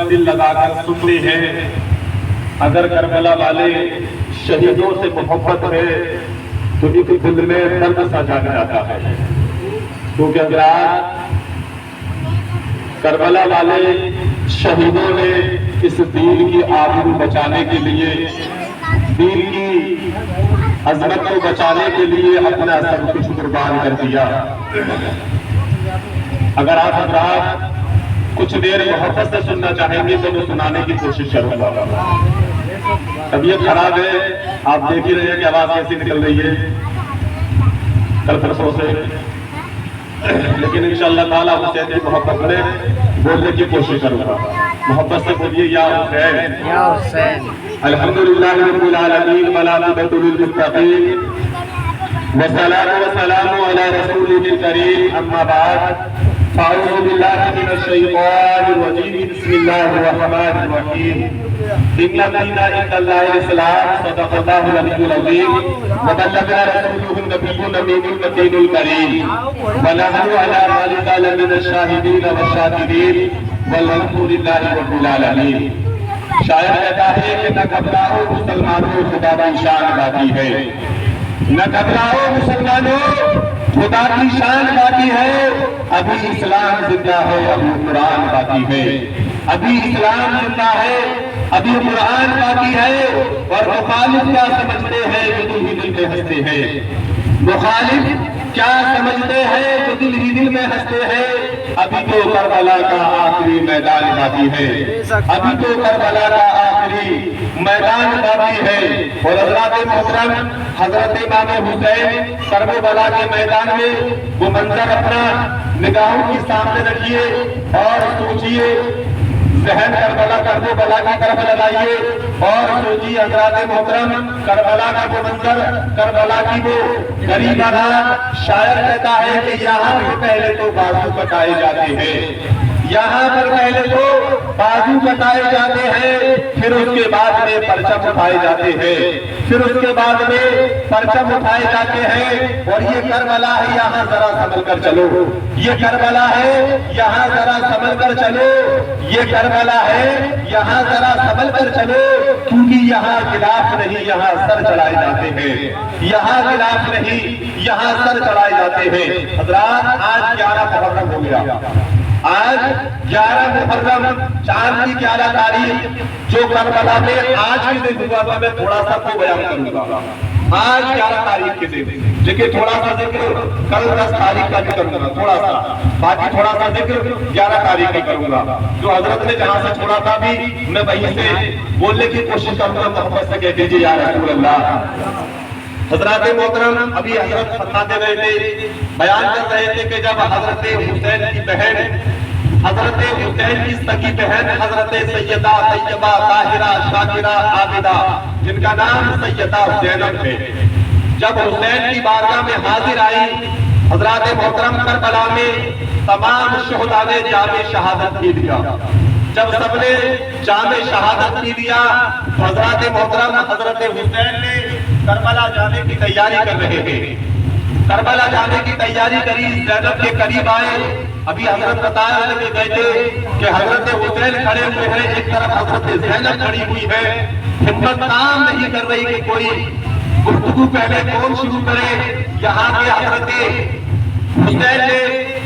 دل لگا کر سنتے ہیں، اگر کربلا والے شہیدوں سے محبت ہے تو ایک دل میں درد سا جاگ جاتا ہے، کیونکہ حضرات کربلا والے شہیدوں نے اس دین کی آبرو بچانے کے لیے، دین کی عظمت کو بچانے کے لیے اپنا سب کچھ قربان کر دیا۔ اگر آپ حضرات کچھ دیر محبت سے سننا چاہیں گے تو میں سنانے کی کوشش کروں گا۔ طبیعت خراب ہے، آپ دیکھ ہی رہے ہیں کہ آواز کیسی نکل رہی ہے کل پرسوں سے، لیکن انشاءاللہ تعالیٰ حسین کی محبت میں بولنے کی کوشش کروں گا۔ محبت سے بولیے یا حسین، یا حسین۔ الحمدللہ رب العالمین والعاقبۃ للمتقین والصلاۃ والسلام علی رسولہ الکریم، اما بعد فاعوذ باللہ من الشیطان الرجیم، بسم اللہ الرحمن الرحیم۔ ان الدین عند اللہ الاسلام، صدق اللہ العلی العظیم، وبلغنا رسولہ النبی الامین المتین الکریم، ونحن علی ذلک لمن الشاہدین والشاکرین، والحمد للہ رب العالمین۔ شاعر کہتا ہے کہ نہ گھبراؤ مسلمانوں، خدا کی شان باقی ہے، نہ گھبراؤ مسلمانوں، خدا کی شان باقی ہے، ابھی اسلام زندہ ہے، ابھی قرآن باقی ہے، ابھی اسلام زندہ ہے، ابھی قرآن باقی ہے۔ اور مخالف کیا سمجھتے ہیں جو دل ہی دل میں ہنستے ہیں، مخالف کیا سمجھتے ہیں جو دل ہی دل میں ہنستے ہیں، ابھی تو کربلا کا آخری میدان باقی ہے، ابھی تو کربلا کا آخری میدان باقی ہے۔ اور حضرات محترم، حضرت امام حسین کربلا کے میدان میں وہ منظر اپنا نگاہوں کے سامنے رکھیے اور سوچئے، ذہن کربلا کی طرف لگائیے اور سوچئے حضرات محترم، کربلا کا وہ منظر، کربلا کی وہ غریب آباد۔ شاعر کہتا ہے کہ یہاں سے پہلے تو بازو کٹائے جاتے ہیں، یہاں پر پہلے تو بازو کٹائے جاتے ہیں، پھر اس کے بعد میں پرچم اٹھائے جاتے ہیں، پھر اس کے بعد میں پرچم اٹھائے جاتے ہیں۔ اور یہ کربلا ہے، یہاں ذرا سنبھل کر چلو، یہ کربلا ہے، یہاں ذرا سنبھل کر چلو، یہ کربلا ہے، یہاں ذرا سنبھل کر چلو، کیونکہ یہاں غلاف نہیں، یہاں سر چڑھائے جاتے ہیں، یہاں غلاف نہیں، یہاں سر چڑھائے جاتے ہیں۔ حضرات آج 11 محرم ہو گیا، آج 11 محرم، چاند کی 11 تاریخ جو کربلا میں آج کے دن ہوا تھا، میں تھوڑا سا کو بیان کروں گا۔ آج 11 تاریخ کے دن، لیکن تھوڑا سا ذکر کل 10 تاریخ کا بھی کروں گا، تھوڑا سا، باقی تھوڑا سا ذکر 11 تاریخ کا کروں گا۔ جو حضرت نے جہاں سے چھوڑا تھا بھی میں وہیں سے بولنے کی کوشش کروں گا، محبت سے کہہ دیجیے یا رسول اللہ۔ حضرات محترم، ابھی حضرت فتح دے رہے تھے، بیان کر رہے تھے کہ جب حضرت حسین کی بہن، حضرت حسین کی سگی بہن حضرت سیدہ طیبہ طاہرہ شاکرہ عابدہ، جن کا نام سیدہ زینب ہے، جب حسین کی بارگاہ میں حاضر آئی، حضرات محترم کربلا میں تمام شہداء نے جام شہادت پی لیا۔ جب سب نے جام شہادت پی لیا، حضرات محترم حضرت حسین نے کربلا جانے کی تیاری کر رہے تھے، کربلا جانے کی تیاری کری، زینب کے قریب آئے۔ ابھی حضرت بتایا گئے تھے کہ حضرت حسین کھڑے ہوئے ہیں، ایک طرف حضرت زینب کھڑی ہوئی ہے، ہمت کام نہیں کر رہی کہ کوئی گفتگو پہلے کون شروع کرے۔ یہاں کے حضرت حسین نے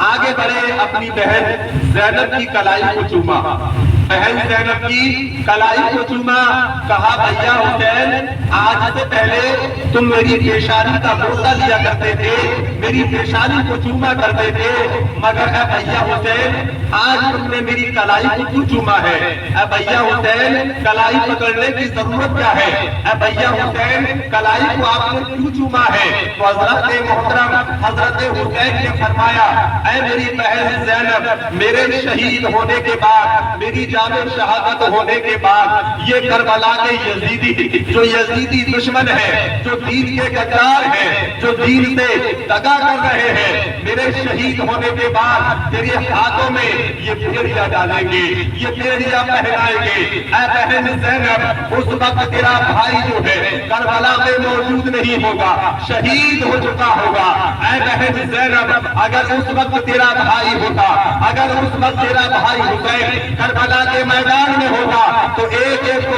آگے بڑھے، اپنی بہن زینب کی کلائی کو چوما، بہن زینب کی کلائی کو چوما، کہا بھیا حسین، آج سے پہلے تم میری پیشانی کا بوسہ لیا کرتے تھے، میری پیشانی کو چوما کرتے تھے، مگر اے بھیا حسین آج تم نے میری کلائی کو کیوں چوما ہے؟ اے بھیا حسین کلائی پکڑنے کی ضرورت کیا ہے؟ اے بھیا حسین کلائی کو آپ نے کیوں چوما ہے؟ تو حضرت محترم حضرت حسین نے فرمایا، اے میری بہن زینب، میرے شہید ہونے کے بعد، میری جام شہادت ہونے کے بعد، یہ کربلا کے یزیدی، جو یزیدی دشمن ہے، جو دین کے غدار ہیں، جو دین سے دغا کر رہے ہیں، میرے شہید ہونے کے بعد تیرے ہاتھوں میں یہ بیڑیاں ڈالیں گے، یہ بیڑیاں پہنائیں گے۔ اے بہن زینب، اس وقت تیرا بھائی جو ہے کربلا میں موجود نہیں ہوگا، شہید ہو چکا ہوگا۔ اے بہن زینب، اگر اس وقت تیرا بھائی ہوتا، اگر اس وقت تیرا بھائی حسین کربلا کے میدان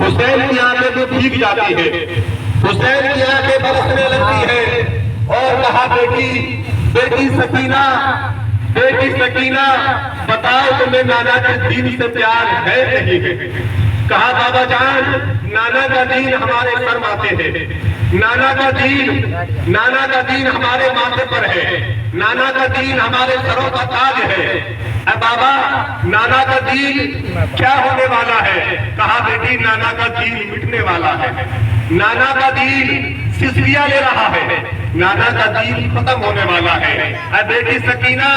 حسین کی آنکھیں تو بھیگ جاتی ہے، حسین کی آنکھیں برسنے لگتی ہے اور کہا بیٹی سکینہ، بیٹی سکینہ بتاؤ تمہیں نانا کے دین سے پیار ہے نہیں ہے؟ کہا بابا جان نانا کا دین ہمارے سر ماتھے ہے، نانا کا دین ہمارے ماتھے پر ہے، نانا کا دین ہمارے سروں کا تاج ہے۔ اے بابا نانا کا دین کیا ہونے والا ہے؟ کہا بیٹی نانا کا دین مٹنے والا ہے، نانا کا دین سسکیاں لے رہا ہے، نانا کا دین ختم ہونے والا ہے۔ اے بیٹی سکینہ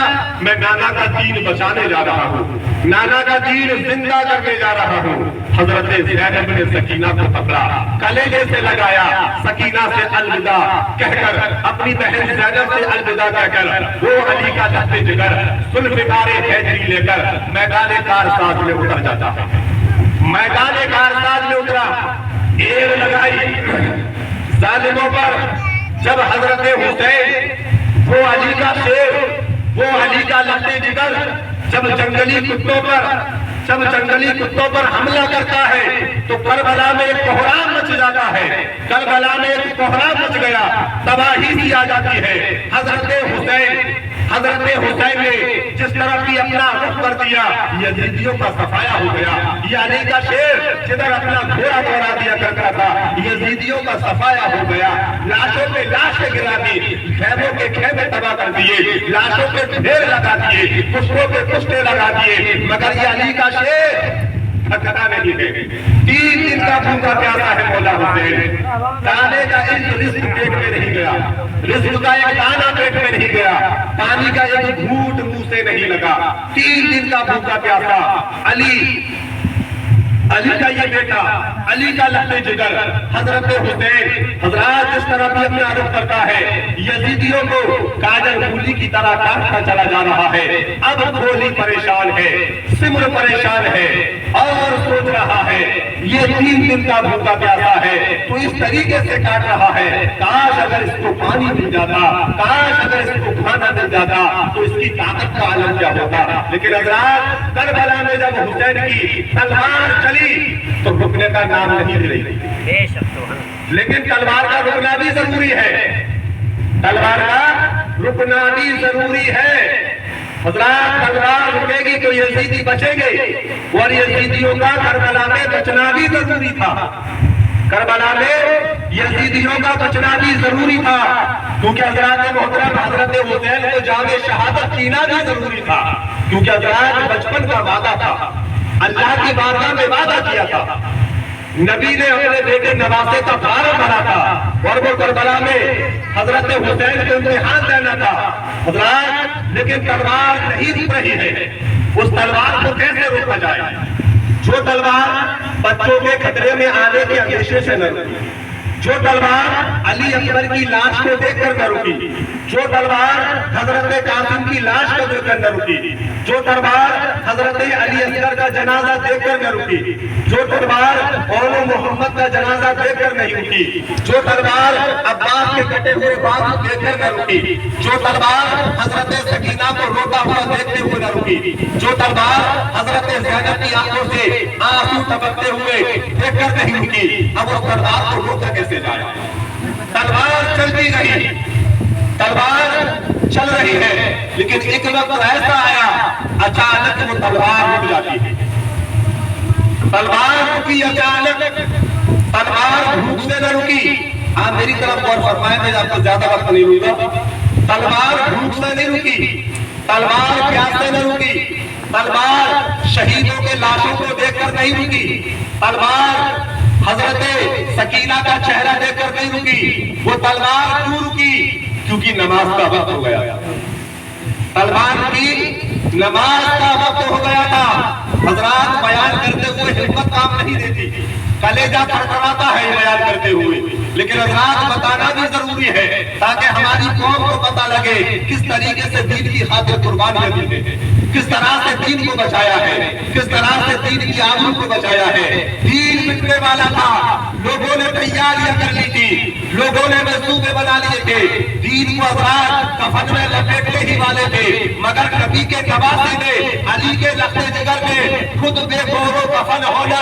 میں نانا کا دین بچانے جا رہا ہوں، نانا کا دین زندہ کرنے جا رہا ہوں۔ حضرت زینب نے سکینہ کو پکڑا، کلیجے سے لگایا، سکینہ سے الوداع کہہ کر، اپنی بہن زینب سے الوداع کہہ کر وہ علی کا لخت جگر ذوالفقار حیدری لے کر میدان کارساز میں اتر جاتا ہے۔ میدان کارساز میں اترا، ایڑ لگائی ظالموں پر۔ جب حضرت حسین وہ علی کا شیر، وہ علی کا لخت جگر جب جنگلی کتوں پر حملہ کرتا ہے تو کربلا میں ایک کوہرام مچ جاتا ہے، کربلا میں ایک کوہرام مچ گیا، تباہی سی آ جاتی ہے۔ حضرت حسین نے جس طرح کی اپنا رخ کر دیا، یزیدیوں کا صفایا ہو گیا۔ یہ علی کا شیر جدھر اپنا گھوڑا دوڑا دیا کرتا تھا، یزیدیوں کا صفایا ہو گیا۔ لاشوں پہ لاشیں گرا دی، خیموں کے خیمے تباہ کر دیے، لاشوں پہ ڈھیر لگا دیے، پشتوں پہ پشتے لگا دیے، مگر یہ علی کا شیر تھکتا نہیں ہے۔ 3 دن کا بھوکا پیاسا ہے مولا حسین، دانے کا ایک رزق پیٹ میں نہیں گیا، رزق کا ایک دانہ پیٹ میں نہیں گیا، پانی کا ایک گھونٹ منہ سے نہیں لگا۔ 3 دن کا بھوکا پیاسا علی کا یہ بیٹا، علی کا لخت جگر حضرت حسین، حضرات جس طرح بھی اپنا رخ کرتا ہے، یزیدیوں کو کاجل پھولی کی طرح کاٹتا چلا جا رہا ہے۔ اب کھولی پریشان ہے، سمر پریشان ہے اور سوچ رہا ہے یہ 3 دن کا بھوکا پیاسا ہے تو اس طریقے سے کاٹ رہا ہے، کاش اگر اس کو پانی مل جاتا، کاش اگر اس کو کھانا مل جاتا تو اس کی طاقت کا عالم کیا ہوتا۔ لیکن حضرات کربلا میں جب حسین کی تلوار چلی تو رکنے کا نام نہیں لے رہی، لیکن تلوار کا رکنا بھی ضروری ہے، تلوار کا رکنا بھی ضروری ہے۔ حضرات تلوار رکے گی تو یزیدی بچیں گے، اور یزیدیوں کا کربلا میں بچنا بھی ضروری تھا، کربلا میں یزیدیوں کا بچنا بھی ضروری تھا، کیونکہ حضرات محترم حضرت حسین کو جام شہادت پینا بھی ضروری تھا، کیونکہ حضرات بچپن کا وعدہ تھا، اللہ کی بارگاہ میں وعدہ کیا تھا، نبی نے اپنے بیٹے نواسے کا فارم بھرا تھا اور وہ کربلا میں حضرت حسین کو امتحان دینا تھا۔ حضرات لیکن تلوار نہیں رک رہی ہے، اس تلوار کو کیسے روکا جائے؟ جو تلوار بچوں کے خطرے میں آنے کے اندیشے سے نہ رکی، جو تلوار علی اکبر کی لاش کو دیکھ کر نہ رکی، جو تلوار حضرت قاسم کی لاش کو دیکھ کر نہ رکی، جو تلوار حضرت علی اصغر کا جنازہ دیکھ کر نہ رکی، جو تلوار اول محمد کا جنازہ دیکھ کر نہیں رکی، جو تلوار عباس کے کٹے ہوئے بال دیکھ کر نہ رکی، جو تلوار حضرت سکینہ کو روتا ہوا دیکھتے ہوئے نہ رکی، جو تلوار حضرت زینب کی آنکھوں سے آنسو ٹپکتے ہوئے دیکھ کر نہیں رکی، اب اس تلوار کو روکا کیسے جائے؟ تلوار چلتی رہی، تلوار چل رہی ہے، لیکن ایک وقت ایسا آیا اچانک وہ تلوار رک جاتی ہے، تلوار رکی اچانک، تلوار بھوک سے نہ رکی۔ آپ میری طرف غور فرمائیں، میں آپ کو زیادہ وقت نہیں لوں گا۔ تلوار بھوک سے نہیں رکی، تلوار پیاس سے نہ رکی، تلوار شہیدوں کے لاشوں کو دیکھ کر نہیں رکی، تلوار حضرت سکینہ کا چہرہ دیکھ کر نہیں رکی۔ وہ تلوار کیوں رکی؟ کیونکہ نماز کا وقت ہو گیا، تلوار کی نماز کا وقت ہو گیا تھا۔ حضرات بیان کرتے ہوئے ہمت کام نہیں دیتی، کلیجہ تڑپڑاتا ہے بیان کرتے ہوئے، لیکن حضرات بتانا بھی ضروری ہے تاکہ ہماری قوم کو پتہ لگے کس طریقے سے دین کی خاطر قربانیاں دی ہیں، کس طرح سے دین کو بچایا ہے، کس طرح سے دین کی آبرو کو بچایا ہے۔ دین مٹنے والا تھا، لوگوں نے تیاریاں کر لی تھی، لوگوں نے منصوبے بنا لیے تھے، دین کو حضرات کفن میں لپیٹنے ہی والے تھے، مگر نبی کے نواسے نے، علی کے لخت جگر نے خود بے گور و کفن ہونا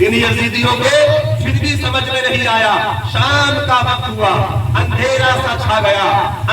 ان یزیدیوں کے پھر بھی سمجھ میں نہیں آیا. شام کا وقت ہوا, اندھیرا سا چھا گیا,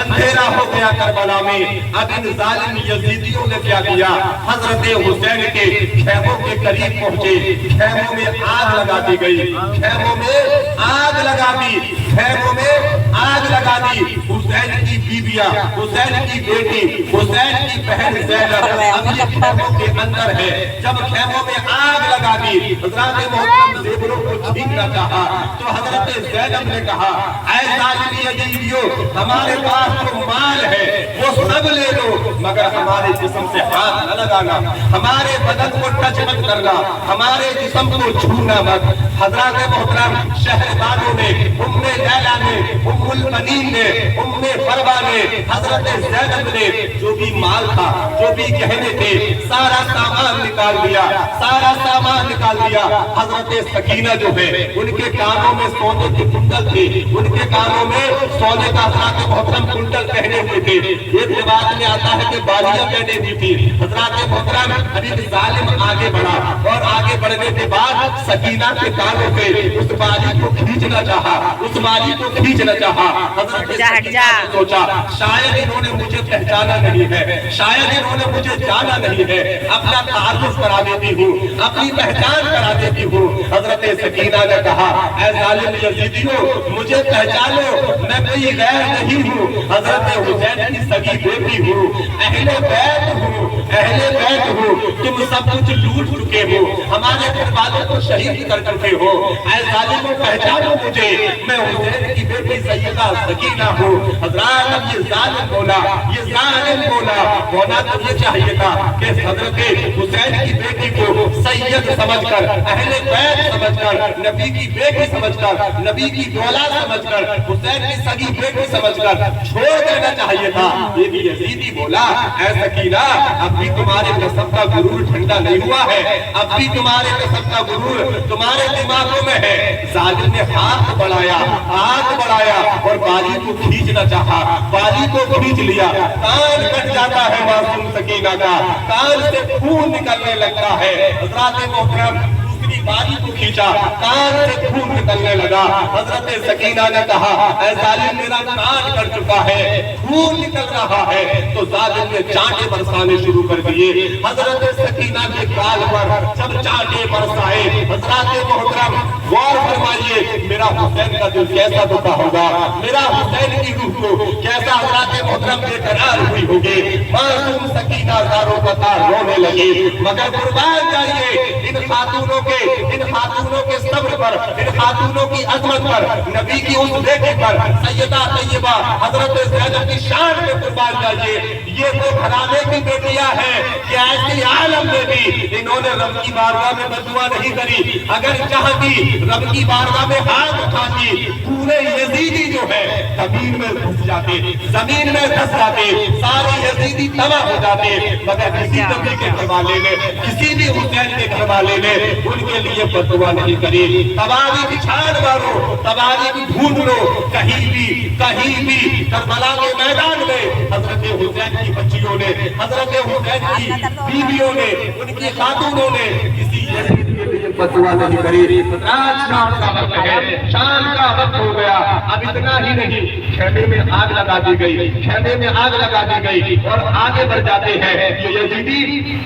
اندھیرا ہو گیا کربلا میں. اب ان ظالم یزیدیوں نے کیا کیا, حضرت حسین کے خیموں کے قریب پہنچے, خیموں میں آگ لگا دی گئی, خیموں میں آگ لگا دی, خیموں میں آگ لگا دی. حسین کی بیویاں, حسین کی بیٹی, حسین کی بہن زینب اب یہ خیموں کے اندر ہے. جب خیموں میں آگ لگا دی, حضرات محترم زیوروں کو چھیننا چاہا تو حضرت زینب نے کہا, اے ظالم یزیدیوں, ہمارے پاس جو مال ہے وہ سب لے لو, مگر ہمارے جسم سے ہاتھ نہ لگانا, ہمارے بدن کو ٹچ مت کرنا, ہمارے جسم کو چھونا مت. حضرات محترم شہربانوں نے, ام لیلا نے, ام البنین نے, ام فروا نے, حضرت زینب نے جو بھی مال تھا, جو بھی گہنے تھے, سارا سامان نکال دیا, سارا سامان نکال دیا. حضرت سکینہ جو ہے ان کے کانوں میں سونے کے کنڈل تھے, ان کے کانوں میں سونے کا حضرات محترم کنڈل پہنے ہوئے تھے. ایک روایت میں آتا ہے کہ بالیاں پہنے ہوئی تھی. حضرات محترم ابھی ظالم آگے بڑھا اور آگے بڑھنے کے بعد سکینہ کے کانوں پہ اس بالی کو کھینچنا چاہا, اس بالی کو کھینچنا چاہا. حضرت سکینہ نے سوچا شاید انہوں نے مجھے پہچانا نہیں ہے, شاید انہوں نے مجھے جانا نہیں ہے, اپنا تعارف کرا دیتی ہوں, اپنی پہچان کرا دیتی ہوں. حضرت سکینہ نے کہا, اے ظالم یزیدیوں, مجھے پہچانو, میں کوئی غیر نہیں ہوں, حضرت حسین کی سگی بیٹی ہوں, اہل بیت ہوں, اہل بیت ہوں. تم سب کچھ لوٹ چکے ہو, ہمارے گھر والوں کو شہید کر چکے ہو. اے ظالموں, پہچانو مجھے, میں حسین کی بیٹی سیدہ سکینہ ہوں. حضرات اب یہ ظالم بولا, یہ ظالم بولا, ہونا تو یہ چاہیے تھا کہ حضرت حسین کی بیٹی کو سید سمجھ کر, اہل بیت سمجھ کر, نبی کی بیٹی سمجھ کر, نبی کی اولاد سمجھ کر, حسین کی سگی بیٹی سمجھ کر چھوڑ دینا چاہیے تھا. یہ بھی یزیدی بولا, اے سکینہ, اب بھی تمہارے نسب کا غرور ٹھنڈا نہیں ہوا ہے, اب بھی تمہارے نسب کا غرور تمہارے دماغوں میں ہے. ظالم نے ہاتھ بڑھایا, ہاتھ بڑھایا اور بالی کو کھینچنا چاہا, بالی کو کھینچ لیا. کان کٹ جاتا ہے معصوم سکینہ کا, کان سے خون نکلنے لگتا ہے. حضرات محترم دوسری بالی کو کھینچا, کان سے خون نکلنے لگا. حضرت سکینہ نے کہا, اے ظالم, میرا کان کٹ چکا ہے, خون نکل رہا ہے. تو ظالم نے چانٹے برسانے شروع کر دیے. حضرت سکینہ کے گال پر جب چانٹے برسائے, حضرات محترم غور فرمائیے, میرا حسین کا دل کیسا دکھا ہوگا, میرا حسین کی روح کو کیسا حضرات محترم بے قرار ہوئی ہوگی. معصوم سکینہ زاروں کا تار رونے لگی. مگر قربان جائیے ان خاتونوں کے, ان خاتونوں کے صبر پر, ان خاتونوں کی عظمت پر, نبی کی اس بیٹی پر, سیدہ طیبہ حضرت زینب کی شان میں قربان جائیے. یہ وہ گھرانے کی بیٹیاں ہیں کہ ایسی عالم میں بھی انہوں نے رب کی بارگاہ میں بددعا نہیں کری. اگر چاہتی رب کی بارگاہ میں ہاتھ اٹھاتی, پورے یزیدی جو ہے زمین میں گھس جاتے, زمین میں دھس جاتے, سارے یزیدی تباہ ہو جاتے. مگر کسی نبی کے گھر والے نے, کسی بھی حسین کے گھر والے نے ان کے لیے بددعا نہیں کری. تباہی کی چھان مارو, تباہی کی ڈھونڈ لو, کہیں بھی کربلا کے میدان میں حضرت حسین کی بچیوں نے, حضرت حسین کی بیویوں نے, ان کی خاتونوں نے کسی یزیدی کے لیے بددعا نہیں کری. آج شام کا وقت ہے, شام کا وقت ہو گیا. اب اتنا ہی نہیں, خیمے میں آگ لگا دی گئی, خیمے میں آگ لگا دی گئی اور آگے بڑھ جاتے ہیں یہ یزیدی,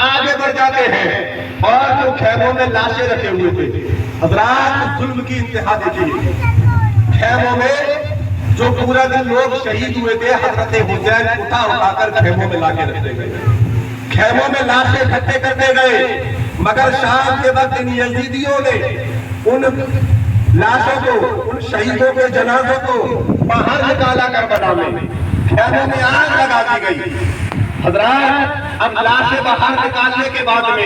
آگے بڑھ جاتے ہیں. اور جو خیموں میں لاشیں رکھے ہوئے تھے, حضرات ظلم کی انتہا دیکھیے. خیموں میں جو پورا دن لوگ شہید ہوئے تھے, حضرت حسین اٹھا کر خیموں میں لا کے رکھتے گئے, خیموں میں لاشیں اکٹھے کرتے گئے. مگر شام کے وقت ان یزیدیوں نے ان لاشوں کو, ان شہیدوں کے جنازوں کو باہر نکالا کربلا میں, خیموں میں آگ لگا دی گئی. حضرات اب لاشیں باہر نکالنے کے بعد میں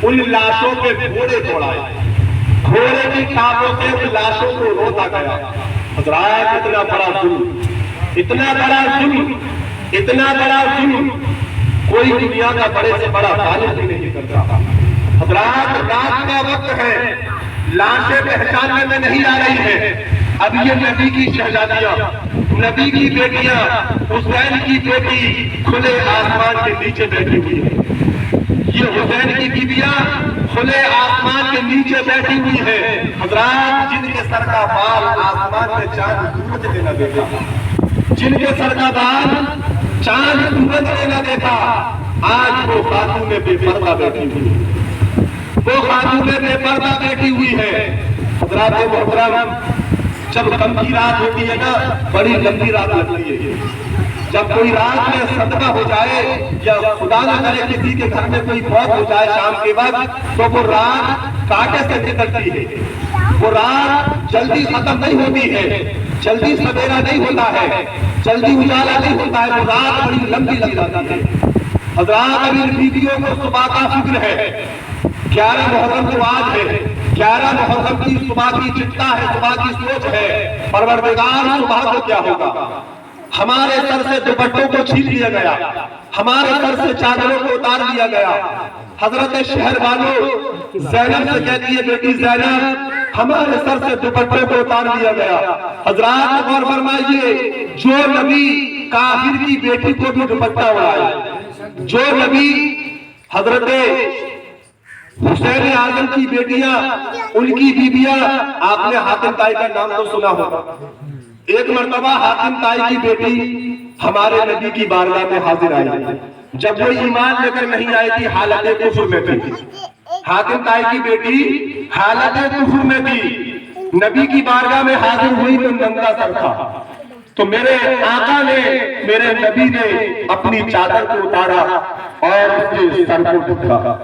ان لاشوں پہ گھوڑے دوڑائے, گھوڑے کی ٹانگوں سے ان لاشوں کو روتا گیا. حضرات اتنا بڑا ظلم, اتنا بڑا ظلم, اتنا بڑا ظلم کوئی دنیا کا بڑے سے بڑا ظالم بھی نہیں کرتا. حضرات رات کا وقت ہے, لاشیں پہچاننے میں نہیں آ رہی ہیں. اب یہ نبی کی شہزادیاں, نبی کی بیٹیاں, حسین کی بیٹی کھلے آسمان کے نیچے بیٹھی ہوئی ہے. یہ حسین کی بیویاں کھلے آسمان کے نیچے بیٹھی ہوئی ہے، حضرات جن کے سر کا بال آسمان میں چاند سورج نے نہ دیکھا، جن کے سر کا بال چاند سورج نے نہ دیکھا، آج وہ خاتون بے پردہ بیٹھی ہوئی ہے، وہ خاتون بے پردہ بیٹھی ہوئی ہے۔ حضرات محترم، جب غم کی رات ہوتی ہے نا، بڑی لمبی رات لگتی ہے۔ جب کوئی رات میں صدقہ ہو جائے یا خدا نہ کرے کسی کے گھر میں کوئی موت ہو جائے شام کے وقت، تو وہ رات کاٹے سے نکلتی ہے، وہ رات جلدی ختم نہیں ہوتی ہے، جلدی سویرا نہیں ہوتا ہے، جلدی اجالا نہیں ہوتا ہے، وہ رات بڑی لمبی لگ جاتی ہے۔ حضرات ابھی بیویوں کو صبح کا فکر ہے، 11 محرم تو آج ہے، 11 محرم کی صبح کی چنتا ہے، صبح کی سوچ ہے، پروردگار صبح کو کیا ہوگا۔ ہمارے سر سے دوپٹوں کو چھین لیا گیا، ہمارے سر سے چادروں کو اتار دیا گیا۔ حضرت شہر والوں زینب سے کہتی ہے، بیٹی زینب ہمارے سر سے دوپٹوں کو اتار دیا گیا۔ حضرات غور فرمائیے، جو نبی کافر کی بیٹی کو بھی دوپٹہ اڑائے، جو نبی حضرت حسین اعظم کی بیٹیاں، ان کی بیویاں، آپ نے حاتم طائی کا نام تو سنا ہوگا۔ ایک مرتبہ حاتم طائی کی بیٹی ہمارے نبی کی بارگاہ میں حاضر آئی، جب وہ ایمان لے کر نہیں آئی تھی، حالت کفر میں تھی۔ حاتم طائی کی بیٹی حالت کفر میں تھی، نبی کی بارگاہ میں حاضر ہوئی تو ننگا سر تھا، تو میرے آقا نے، میرے نبی نے اپنی چادر کو اتارا اور اس کے سر کو ڈھکا،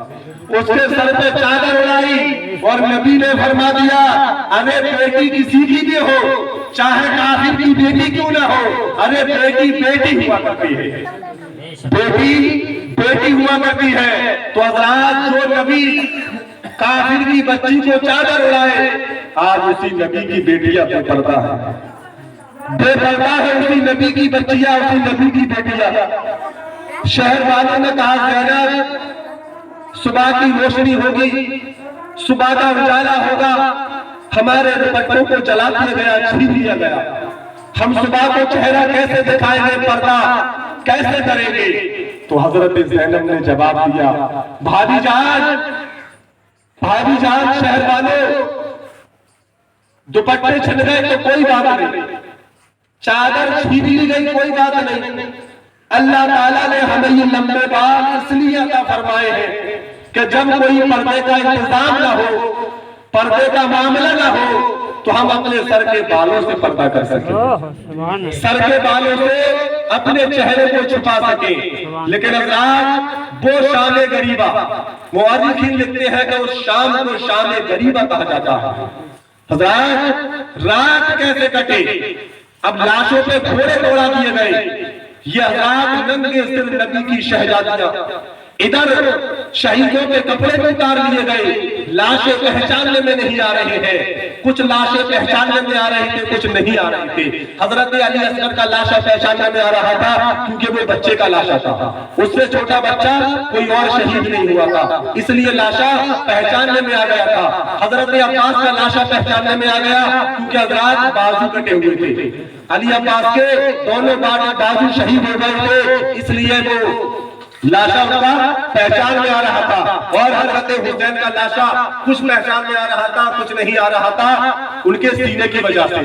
اس کے سر پہ چادر اڑائی اور نبی نے فرما دیا، ارے بیٹی کسی کی بھی ہو، چاہے کافر کی بیٹی کیوں نہ ہو، ارے بیٹی بیٹی ہوا کرتی ہے، بیٹی بیٹی ہوا کرتی ہے۔ تو حضرات جو نبی کافر کی بچی کو چادر اڑائے، آج اسی نبی کی بیٹیاں بے پردہ ہے، بے پردہ ہے اسی نبی کی بچیاں، اسی نبی کی بیٹیاں۔ شہر والوں نے کہا، زینب صبح کی روشنی ہوگی، صبح کا اجالا ہوگا، ہمارے دوپٹوں کو جلا دیا گیا، چھین لیا گیا، ہم صبح کو چہرہ کیسے دکھائیں گے، پردہ کیسے کریں گے؟ تو حضرت زینب نے جواب دیا، بھابی جان شہر والوں، دوپٹے چھن گئے تو کوئی بات نہیں، چادر چھین لی گئی کوئی بات نہیں، اللہ تعالیٰ نے ہمیں یہ لمبے بال اس لیے عطا فرمائے ہیں کہ جب کوئی پردے کا انتظام نہ ہو، پردے کا معاملہ نہ ہو، تو ہم اپنے سر کے بالوں سے پردہ کر سکیں، سر کے بالوں سے اپنے چہرے کو چھپا سکیں۔ لیکن حضرات وہ شام غریبہ، مورخین لکھتے ہیں کہ اس شام کو شام غریبہ کہا جاتا ہے۔ حضرات رات کیسے کٹے؟ اب لاشوں پہ گھوڑے دوڑا دیے گئے، یہ حضرات ننگے سر نبی کی شہزادیاں، ادھر شہیدوں کے کپڑے میں اتار لیے گئے، لاشیں پہچاننے میں نہیں آ رہے ہیں، کچھ لاشیں پہچاننے میں آ رہے تھے، کچھ نہیں آ رہے تھے۔ حضرت علی اصغر کا لاشا پہچاننے میں آ رہا تھا کیونکہ وہ بچے کا لاشا تھا، اس سے چھوٹا بچہ کوئی اور شہید نہیں ہوا تھا، اس لیے لاشا پہچاننے میں آ گیا تھا۔ حضرت عباس کا لاشا پہچاننے میں آ گیا کیونکہ حضرات بازو کٹے ہوئے تھے، علی عباس کے دونوں بازو شہید ہو گئے تھے، اس لیے وہ لاشا ان کا پہچان میں آ رہا تھا۔ اور حضرت حسین کا لاشا کچھ پہچان میں آ رہا تھا، کچھ نہیں آ رہا تھا، ان کے سینے کی وجہ سے،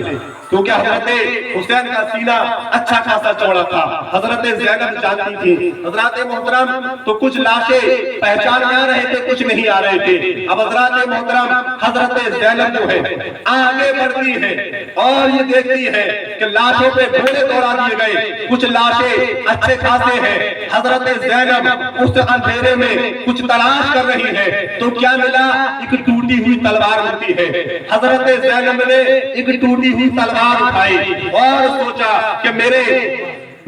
کیونکہ حضرت حسین کا سینہ اچھا خاصا چوڑا تھا، حضرت زینب جانتی تھی۔ حضرات محترم، تو کچھ لاشیں پہچان میں آ رہے تھے، کچھ نہیں آ رہے تھے۔ اب حضرات محترم، حضرت زینب جو ہے آگے بڑھتی ہے اور یہ دیکھتی ہے کہ لاشوں پہ گھوڑے دوڑا دیے گئے، کچھ لاشیں اچھے خاصے ہیں۔ حضرت زینب اس اندھیرے میں کچھ تلاش کر رہی ہے تو کیا ملا؟ ایک ٹوٹی ہوئی تلوار ملتی ہے۔ حضرت زینب نے ایک ٹوٹی ہوئی تلوار اٹھائی اور سوچا کہ میرے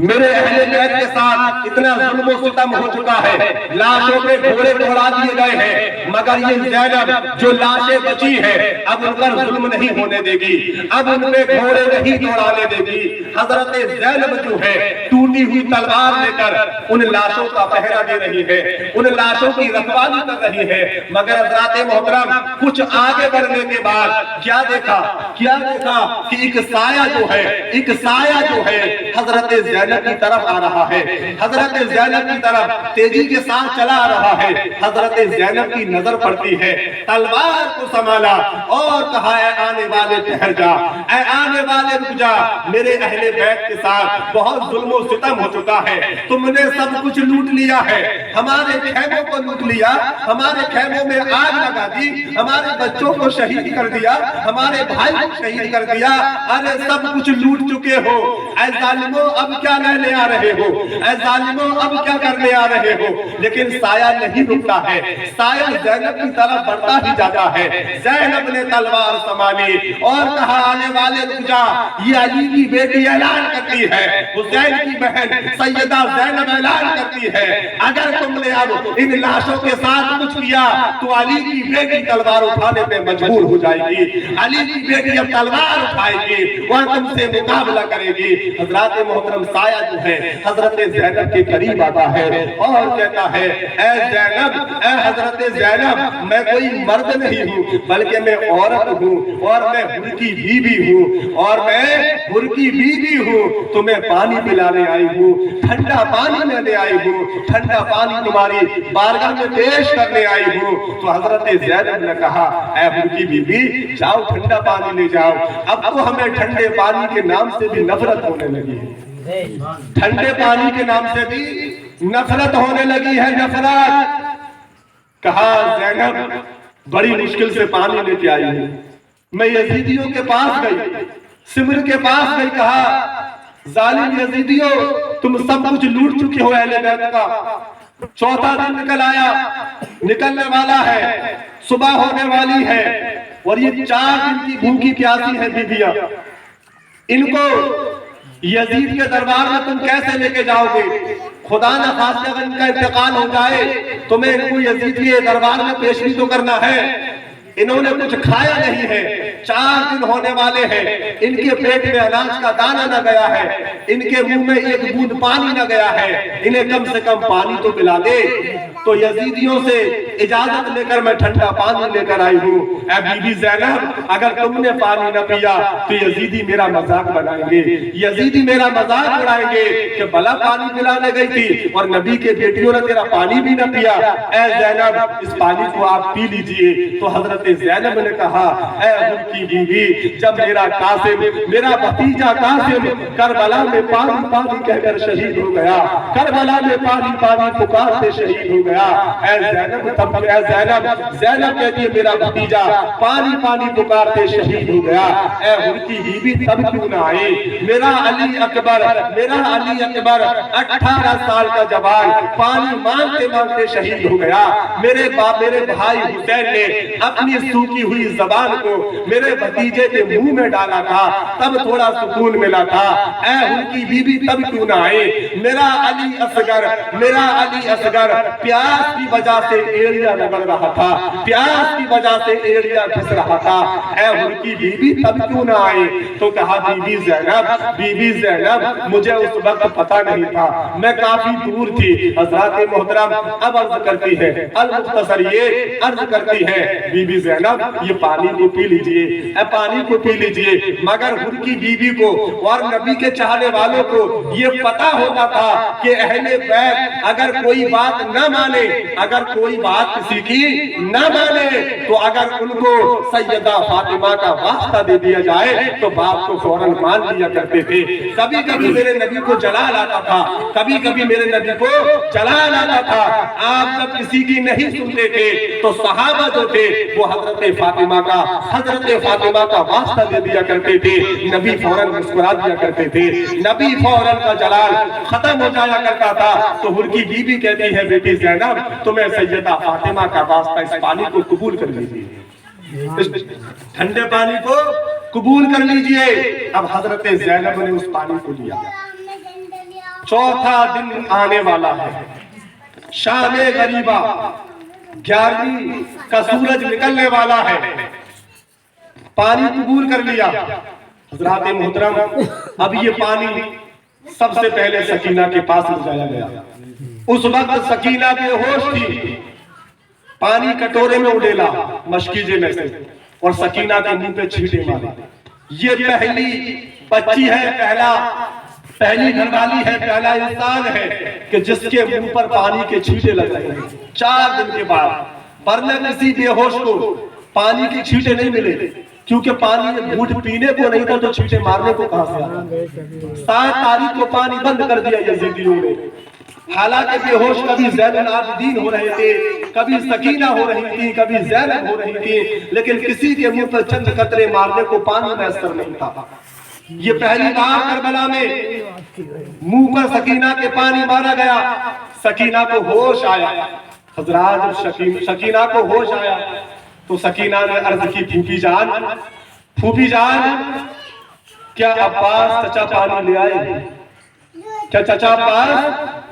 اہل بیت کے ساتھ اتنا ظلم و ستم ہو چکا ہے، لاشوں پہ گھوڑے دوڑا دیے گئے ہیں، مگر یہ زینب جو لاشیں بچی ہے اب ان پر ظلم نہیں ہونے دے گی، اب ان پہ گھوڑے نہیں دوڑانے دے گی۔ حضرت زینب جو ہے ٹوٹی ہوئی تلوار لے کر ان لاشوں کا پہرا دے رہی ہے، ان لاشوں کی رکھوالی کر رہی ہے۔ مگر حضرات محترم، کچھ آگے بڑھنے کے بعد کیا دیکھا کہ ایک سایہ جو ہے حضرت زینب زینب کی طرف آ رہا ہے، حضرت زینب کی طرف تیزی کے ساتھ چلا آ رہا ہے۔ حضرت زینب کی نظر پڑتی ہے، تلوار کو سنبھالا اور کہا اے آنے والے ٹھہر جا، اے آنے والے رک جا، میرے اہل بیت کے ساتھ بہت ظلم و ستم ہو چکا ہے، تم نے سب کچھ لوٹ لیا ہے، ہمارے خیموں کو لوٹ لیا، ہمارے خیموں میں آگ لگا دی، ہمارے بچوں کو شہید کر دیا، ہمارے بھائی کو شہید کر دیا، ارے سب کچھ لوٹ چکے ہو، اے ظالموں اب کیا لینے آ رہے ہو، اے ظالموں اب کیا کرنے آ رہے ہو۔ لیکن سایہ نہیں رکتا ہے، سایہ زینب کی طرف بڑھتا ہی جاتا ہے۔ زینب نے تلوار سنبھالی اور کہا آنے والے رک جا، یہ علی کی بیٹی اعلان کرتی ہے، حسین کی بہن سیدہ زینب اعلان کرتی ہے، اگر تم نے اب ان لاشوں کے ساتھ کچھ کیا تو علی کی بیٹی تلوار اٹھانے پہ مجبور ہو جائے گی، علی کی بیٹی اب تلوار اٹھائے گی اور تم سے مقابلہ کرے گی۔ حضرات محترم سایہ جو ہے حضرت زینب کے قریب آتا ہے اور کہتا ہے اے زینب، اے حضرت زینب، میں کوئی مرد نہیں ہوں بلکہ میں عورت ہوں اور میں حر کی بیوی ہوں، اور میں حر کی بیوی ہوں، تمہیں پانی پلانے آئی ہوں، ٹھنڈا پانی لینے آئی ہوں، ٹھنڈا پانی تمہاری بارگاہ میں پیش کرنے آئی ہوں۔ تو حضرت زینب نے کہا اے حر کی بیوی جاؤ ٹھنڈا پانی لے جاؤ۔ اب تو ہمیں ٹھنڈے پانی کے نام سے بھی نفرت ہونے لگی ہے، ٹھنڈے پانی کے نام سے بھی نفرت ہونے لگی ہے، نفرت۔ کہا زینب بڑی مشکل سے پانی لے کے آئی ہوں، میں یزیدیوں کے پاس گئی، سمر کے پاس گئی، کہا ظالم یزیدیوں تم سب کچھ لوٹ چکے ہو اہل بیت کا، چوتھا دن نکل آیا، نکلنے والا ہے، صبح ہونے والی ہے اور یہ 4 دن کی بھوکی پیاسی ہے بیویاں، ان کو یزید کے دربار میں تم کیسے لے کے جاؤ گے؟ خدا نہ خواستہ اگر ان کا انتقال ہو جائے تمہیں ان کو یزید کے دربار میں پیشی تو کرنا ہے۔ انہوں نے کچھ کھایا نہیں ہے، 4 دن ہونے والے ہیں، ان کے پیٹ میں اناج کا دانہ نہ گیا ہے، ان کے منہ میں ایک بوند پانی نہ گیا ہے، انہیں کم سے کم پانی تو پلا دے۔ تو یزیدیوں سے اجازت لے کر میں ٹھنڈا پانی لے کر آئی ہوں۔ اے بی بی زینب اگر تم نے پانی نہ پیا تو یزیدی میرا مذاق بنائیں گے، یزیدی میرا مذاق اڑائیں گے کہ بھلا پانی پلانے گئی تھی اور نبی کے بیٹیوں نے تیرا پانی بھی نہ پیا۔ اے زینب اس پانی کو آپ پی لیجئے۔ تو حضرت زینب نے کہا اے حر کی بیوی جب میرا قاسم، میرا بھتیجا قاسم کربلا میں پانی پانی کہہ کر شہید ہو گیا، کربلا میں پانی پانی پکارتے شہید ہو گیا، اے زینب تب اے زینب، زینب کہتی ہے میرا بھتیجا پانی پانی پکارتے شہید ہو گیا، اے حر کی بیوی تب کیوں نہ آئی؟ میرا علی اکبر، میرا علی اکبر 18 سال کا جوان پانی مانگتے مانگتے شہید ہو گیا، میرے بھائی حسین نے اپنی سوکھی ہوئی زبان کو میرے بھتیجے کے منہ میں ڈالا تھا تب تھوڑا سکون ملا تھا، اے حر کی بیوی تب کیوں نہ آئے؟ میرا علی اصغر، میرا علی اصغر پیاس کی وجہ سے ایڑیا رگڑ رہا تھا، پیاس کی وجہ سے ایڑیا گھس رہا تھا، اے حر کی بیوی تب کیوں نہ آئے؟ تو کہا بی بی زینب مجھے اس وقت پتہ نہیں تھا، میں کافی دور تھی۔ حضرات محترم اب عرض کرتی ہے، المختصر یہ عرض کرتی ہے بی بی زینب یہ پانی کو پی لیجئے، اے پانی کو پی لیجئے، مگر حر کی بیوی کو اور نبی کے چاہنے والوں کو یہ پتا ہوتا تھا کہ اہل بیت اگر کوئی بات نہ مانے، اگر کوئی بات کسی کی نہ مانے تو اگر ان کو سیدہ فاطمہ کا واسطہ دے دیا جائے تو باپ کو فوراً مان لیا کرتے تھے۔ کبھی کبھی میرے نبی کو جلال آتا تھا، کبھی کبھی میرے نبی کو جلال آتا تھا، آپ جب کسی کی نہیں سنتے تھے تو صحابہ جو تھے وہ حضرت فاطمہ کا واسطہ دے دیا کرتے تھے، نبی فوراً مسکرا دیا کرتے تھے، نبی فوراً کا جلال ختم ہو جایا کرتا تھا۔ تو حر کی بیوی کہتی ہے بیٹی زینب تمہیں سیدہ فاطمہ کا واسطہ اس پانی کو قبول کر لیجیے، اس ٹھنڈے پانی کو قبول کر لیجئے۔ اب حضرت زینب نے اس پانی کو لیا، چوتھا دن آنے والا ہے، شام غریبہ، 11ویں کا سورج نکلنے والا ہے، پانی قبول کر لیا۔ حضرات محترم اب یہ پانی سب سے پہلے سکینہ کے پاس لے جایا گیا، اس وقت سکینہ بے ہوش تھی، پانی کٹورے میں اڈیلا مشکیزے میں سے اور سکینہ کے منہ پہ چھینٹے مارے۔ یہ پہلی بچی ہے، پہلا پہلی گھر والی ہے، پہلا انسان ہے کہ جس کے منہ پر پانی کے چھینٹے لگ رہے ہیں 4 دن کے بعد، ورنہ کسی بے ہوش کو پانی کے چھینٹے نہیں ملے، کیونکہ پانی میں گھونٹ پینے کو نہیں تھا تو چھینٹے مارنے کو کہاں سے آتا۔ 7 تاریخ کو پانی بند کر دیا یزیدیوں نے۔ حالانکہ بے ہوش کبھی زین العابدین ہو رہے تھے، کبھی سکینہ ہو رہی تھی، کبھی زینب ہو رہی تھی، لیکن کسی کے منہ پر چند قطرے مارنے کو پانی میسر نہیں تھا۔ یہ پہلی بار کربلا میں منہ پر سکینہ کے پانی مارا گیا، سکینہ کو ہوش آیا۔ حضرات سکینہ کو ہوش آیا تو سکینہ نے عرض کی، پھوپھی جان کیا عباس چچا پانی لے آئے؟ کیا چچا عباس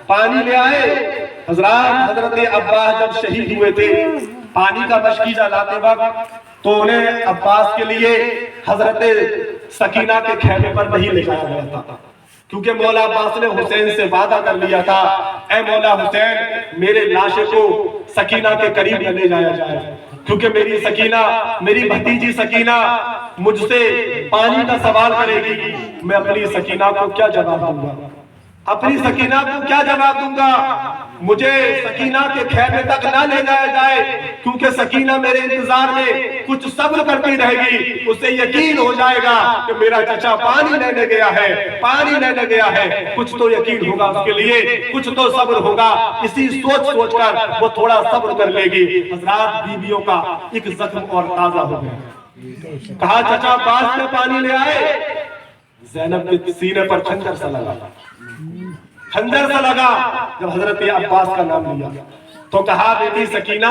پانی لے آئے؟ حضرت عباس جب شہید ہوئے تھے پانی کا مشکیزہ لاتے وقت تو انہیں عباس کے لیے حضرت سکینہ کے خیمے پر نہیں لے جایا گیا تھا، کیونکہ مولا عباس نے حسین سے وعدہ کر لیا تھا، اے مولا حسین میرے لاشے کو سکینہ کے قریب نہ لے جایا جائے، کیونکہ میری سکینہ، میری بھتیجی سکینہ مجھ سے پانی کا سوال کرے گی، میں اپنی سکینہ کو کیا جواب دوں گا؟ اپنی سکینہ کو کیا جواب دوں گا؟ مجھے سکینہ کے خیمے تک نہ لے جایا جائے، کیونکہ سکینہ میرے انتظار میں کچھ صبر کرتی رہے گی، اسے یقین ہو جائے گا کہ میرا چچا پانی لینے گیا ہے، کچھ تو یقین ہوگا اس کے لیے، کچھ تو صبر ہوگا، اسی سوچ کر وہ تھوڑا صبر کر لے گی۔ حضرات بیویوں کا ایک زخم اور تازہ ہو گیا، کہا چچا عباس میں پانی لے آئے۔ زینب کے سینے پر خنجر سا لگا جب حضرت عباس کا نام لیا تو کہا، بیٹی سکینہ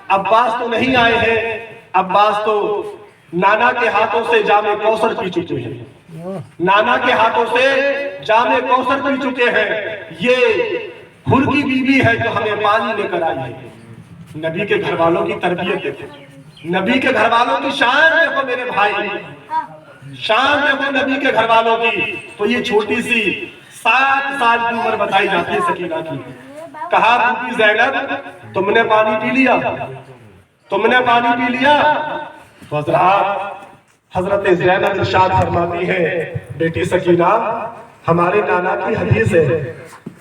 عباس تو نہیں آئے ہیں، عباس تو نانا کے ہاتھوں سے جام کوثر پی چکے ہیں، نانا کے ہاتھوں سے جام کوثر پی چکے ہیں، یہ حر کی بیوی ہے جو ہمیں پانی لے کر آئی ہے۔ نبی کے گھر والوں کی تربیت دیکھو، نبی کے گھر والوں کی شان دیکھو میرے بھائی، شان دیکھو نبی کے گھر والوں کی۔ تو یہ چھوٹی سی 7 سال کی عمر بتائی جاتی ہے سکینہ کی۔ کہا بی زینب تم نے پانی پی لیا؟ تم نے پانی پی لیا؟ حضرت زینب ارشاد فرماتی ہے، بیٹی سکینہ ہمارے نانا کی حدیث ہے،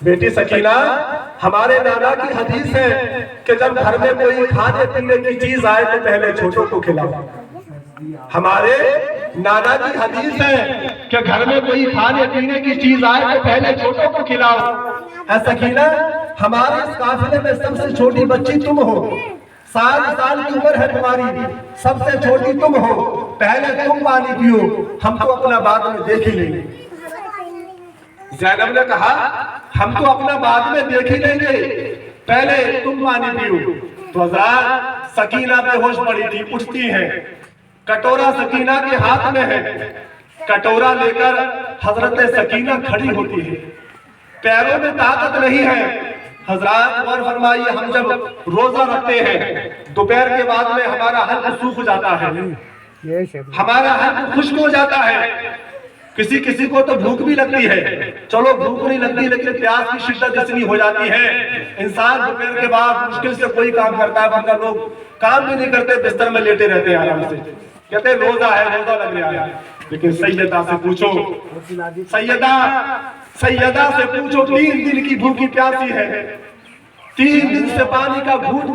بیٹی سکینہ ہمارے نانا کی حدیث ہے کہ جب گھر میں کوئی کھانے پینے کی چیز آئے تو پہلے چھوٹوں کو کھلاؤ۔ ہمارے نانا کی حدیث ہے کہ گھر میں کوئی کھانے پینے کی چیز آئے تو پہلے چھوٹوں کو کھلاؤ۔ اے سکینہ ہمارے اس قافلے میں سب سے چھوٹی بچی تم ہو، 7 سال کی عمر ہے تمہاری، سب سے چھوٹی تم ہو، پہلے تم پانی پیو، ہم تو اپنا بعد میں دیکھ ہی لیں گے۔ زینب نے کہا ہم تو اپنا بعد میں دیکھ ہی لیں گے، پہلے تم پانی پیو۔ تو حضرات سکینہ بے ہوش پڑی تھی، اٹھتی ہے، کٹورا سکینہ کے ہاتھ میں ہے، کٹورا لے کر حضرت سکینہ کھڑی ہوتی ہے، پیروں میں طاقت نہیں ہے۔ حضرات غور فرمائیے، ہم جب روزہ رکھتے ہیں دوپہر کے بعد میں ہمارا حلق سوکھ جاتا ہے، ہمارا حلق خشک ہو جاتا ہے، کسی کو تو بھوک بھی لگتی ہے، چلو بھوک نہیں لگتی لیکن پیاس کی شدت اتنی ہو جاتی ہے، انسان دوپہر کے بعد مشکل سے کوئی کام کرتا ہے، ورنہ لوگ کام بھی نہیں کرتے، بستر میں لیٹے رہتے ہیں آرام سے، کہتے ہیں روزہ ہے، روزہ لگ رہا ہے۔ لیکن سیدہ سے پوچھو، سیدہ سے پوچھو 3 دن کی بھوکی پیاسی ہے، 3 دن سے پانی کا گھوٹ